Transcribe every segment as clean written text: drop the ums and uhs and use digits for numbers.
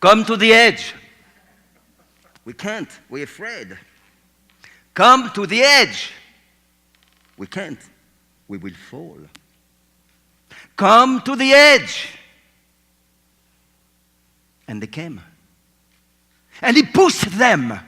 Come to the edge. We can't. We're afraid. Come to the edge. We can't. We will fall. Come to the edge. And they came. And he pushed them.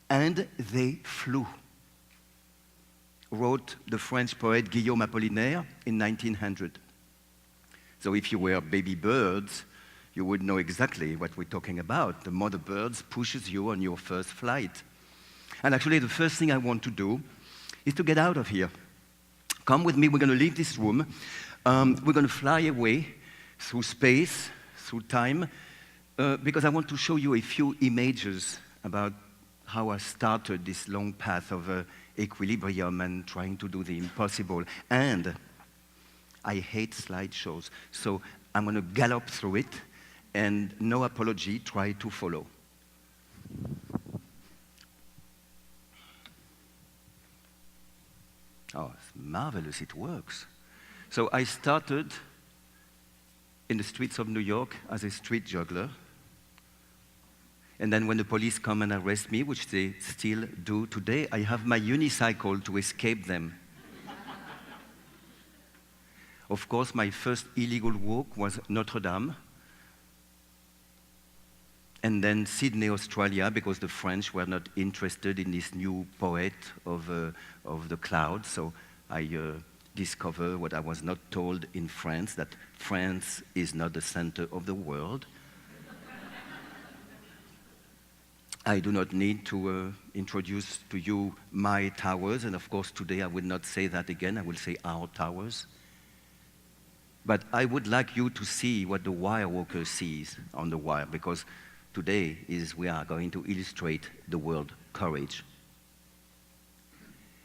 And they flew. Wrote the French poet Guillaume Apollinaire in 1900. So if you were baby birds, you would know exactly what we're talking about. The mother bird pushes you on your first flight. And actually, the first thing I want to do is to get out of here. Come with me, we're going to leave this room. We're going to fly away through space, through time, because I want to show you a few images about how I started this long path of equilibrium and trying to do the impossible. And I hate slideshows, so I'm going to gallop through it, and no apology, try to follow. Oh, it's marvelous, it works. So I started in the streets of New York as a street juggler. And then when the police come and arrest me, which they still do today, I have my unicycle to escape them. Of course, my first illegal walk was Notre Dame, and then Sydney, Australia, because the French were not interested in this new poet of the cloud. So I discovered what I was not told in France, that France is not the center of the world. I do not need to introduce to you my towers, and of course today I will not say that again, I will say our towers. But I would like you to see what the wire walker sees on the wire, because today we are going to illustrate the word courage.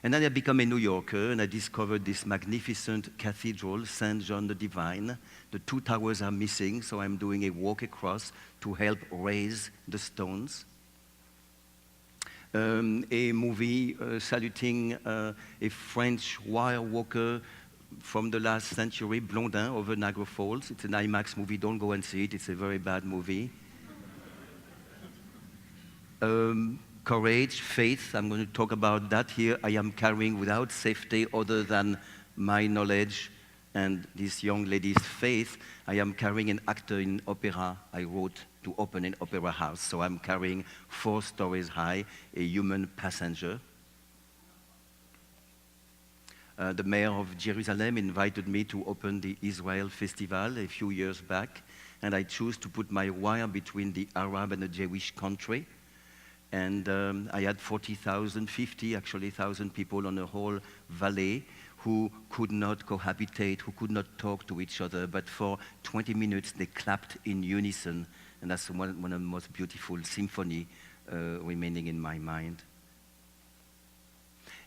And then I became a New Yorker, and I discovered this magnificent cathedral, St. John the Divine. The two towers are missing, so I'm doing a walk across to help raise the stones. A movie saluting a French wire walker from the last century, Blondin, over Niagara Falls. It's an IMAX movie, don't go and see it, it's a very bad movie. Courage, faith, I'm going to talk about that here. I am carrying without safety other than my knowledge and this young lady's faith. I am carrying an actor in opera I wrote to open an opera house. So I'm carrying 4 stories high, a human passenger. The mayor of Jerusalem invited me to open the Israel Festival a few years back, and I chose to put my wire between the Arab and the Jewish country. And I had 50,000 people on the whole valley who could not cohabitate, who could not talk to each other, but for 20 minutes they clapped in unison, and that's one of the most beautiful symphony remaining in my mind.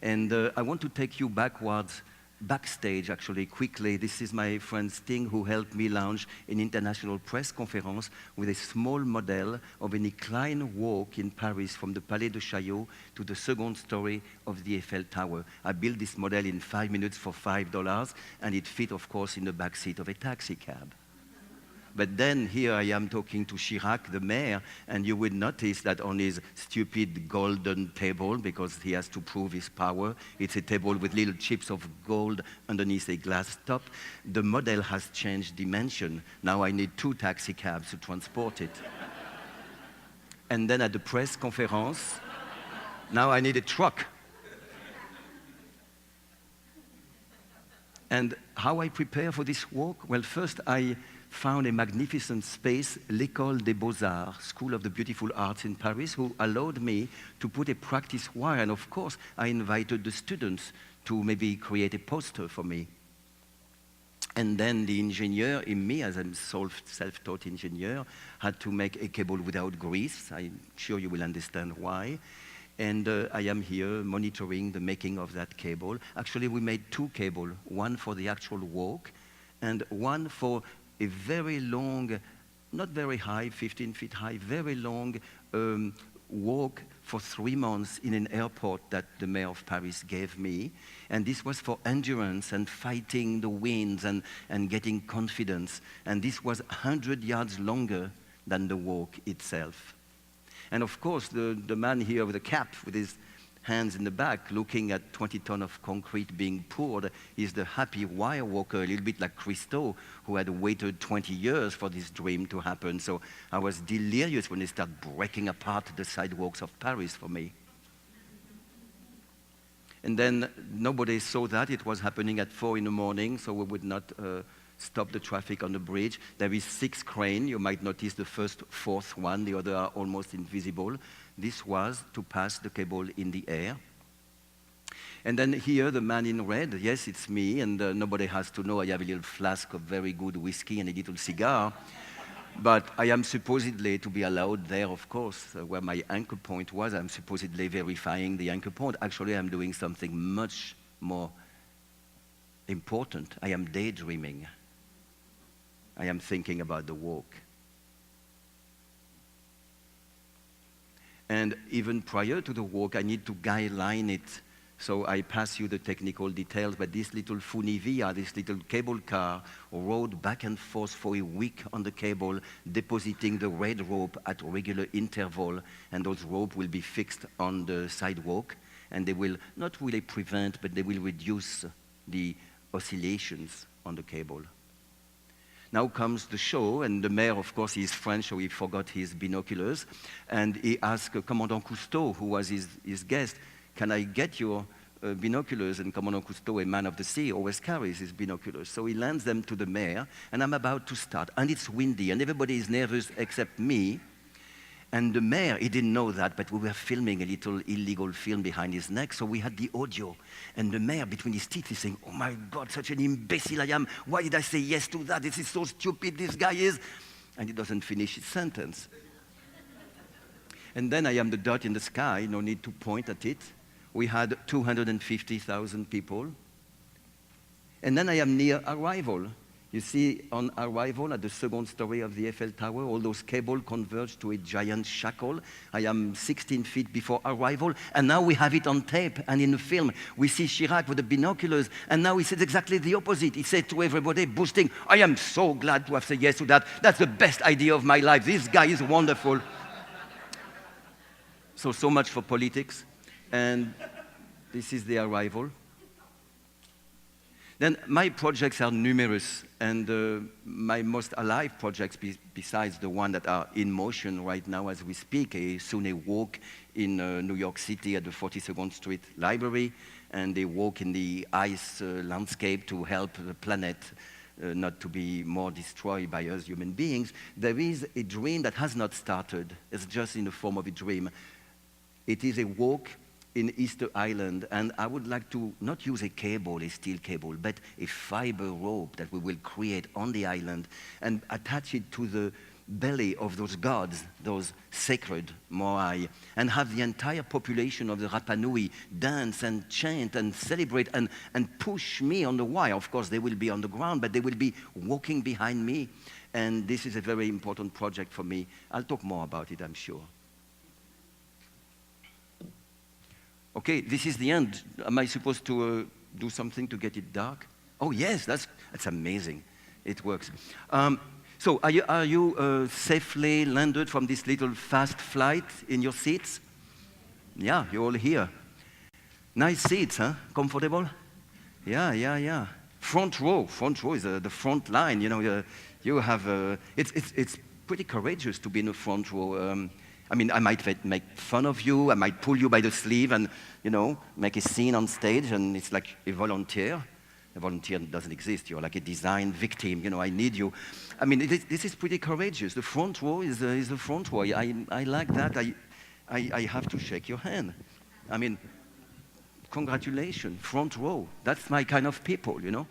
And I want to take you backstage actually, quickly. This is my friend Sting, who helped me launch an international press conference with a small model of an inclined walk in Paris from the Palais de Chaillot to the second story of the Eiffel Tower. I built this model in 5 minutes for $5, and it fit, of course, in the back seat of a taxi cab. But then here I am talking to Chirac, the mayor, and you will notice that on his stupid golden table, because he has to prove his power, it's a table with little chips of gold underneath a glass top, the model has changed dimension. Now I need 2 taxi cabs to transport it. And then at the press conference, now I need a truck. And how I prepare for this walk? Well, first I found a magnificent space, l'École des Beaux-Arts, School of the Beautiful Arts in Paris, who allowed me to put a practice wire. And of course, I invited the students to maybe create a poster for me. And then the engineer in me, as I'm self-taught engineer, had to make a cable without grease. I'm sure you will understand why. And I am here monitoring the making of that cable. Actually, we made 2 cables, one for the actual walk, and one for a very long, not very high, 15 feet high, very long walk for 3 months in an airport that the mayor of Paris gave me. And this was for endurance and fighting the winds and getting confidence. And this was 100 yards longer than the walk itself. And of course, the man here with the cap, with his hands in the back, looking at 20 tons of concrete being poured, is the happy wire walker, a little bit like Christo, who had waited 20 years for this dream to happen. So I was delirious when they started breaking apart the sidewalks of Paris for me. And then nobody saw that. It was happening at 4 in the morning, so we would not stop the traffic on the bridge. There is 6 cranes. You might notice the fourth one. The other are almost invisible. This was to pass the cable in the air. And then here, the man in red, yes, it's me, and nobody has to know I have a little flask of very good whiskey and a little cigar. But I am supposedly to be allowed there, of course, where my anchor point was. I'm supposedly verifying the anchor point. Actually, I'm doing something much more important. I am daydreaming. I am thinking about the walk. And even prior to the walk, I need to guideline it. So I pass you the technical details, but this little funivia, this little cable car, rode back and forth for a week on the cable, depositing the red rope at regular interval, and those ropes will be fixed on the sidewalk, and they will not really prevent, but they will reduce the oscillations on the cable. Now comes the show, and the mayor, of course, is French, so he forgot his binoculars, and he asked Commandant Cousteau, who was his guest, can I get your binoculars? And Commandant Cousteau, a man of the sea, always carries his binoculars. So he lends them to the mayor, and I'm about to start. And it's windy, and everybody is nervous except me. And the mayor, he didn't know that, but we were filming a little illegal film behind his neck, so we had the audio. And the mayor, between his teeth, is saying, oh my God, such an imbecile I am. Why did I say yes to that? This is so stupid, this guy is. And he doesn't finish his sentence. And then I am the dot in the sky, no need to point at it. We had 250,000 people. And then I am near arrival. You see, on arrival at the second story of the Eiffel Tower, all those cables converge to a giant shackle. I am 16 feet before arrival, and now we have it on tape and in the film. We see Chirac with the binoculars, and now he says exactly the opposite. He said to everybody, boosting, I am so glad to have said yes to that. That's the best idea of my life. This guy is wonderful. So much for politics. And this is the arrival. Then my projects are numerous, and my most alive projects, besides the one that are in motion right now as we speak, soon a walk in New York City at the 42nd Street Library, and a walk in the ice landscape to help the planet not to be more destroyed by us human beings. There is a dream that has not started. It's just in the form of a dream. It is a walk in Easter Island, and I would like to not use a cable, a steel cable, but a fiber rope that we will create on the island and attach it to the belly of those gods, those sacred Moai, and have the entire population of the Rapa Nui dance and chant and celebrate and push me on the wire. Of course, they will be on the ground, but they will be walking behind me. And this is a very important project for me. I'll talk more about it, I'm sure. Okay, this is the end. Am I supposed to do something to get it dark? Oh yes, that's amazing. It works. So are you safely landed from this little fast flight in your seats? Yeah, you're all here. Nice seats, huh? Comfortable? Yeah. Front row is the front line. You know, you have. It's pretty courageous to be in the front row. I mean, I might make fun of you, I might pull you by the sleeve and, you know, make a scene on stage, and it's like a volunteer. A volunteer doesn't exist, you're like a design victim, you know, I need you. I mean, this is pretty courageous. The front row is the front row. I like that. I have to shake your hand. I mean, congratulations, front row. That's my kind of people, you know.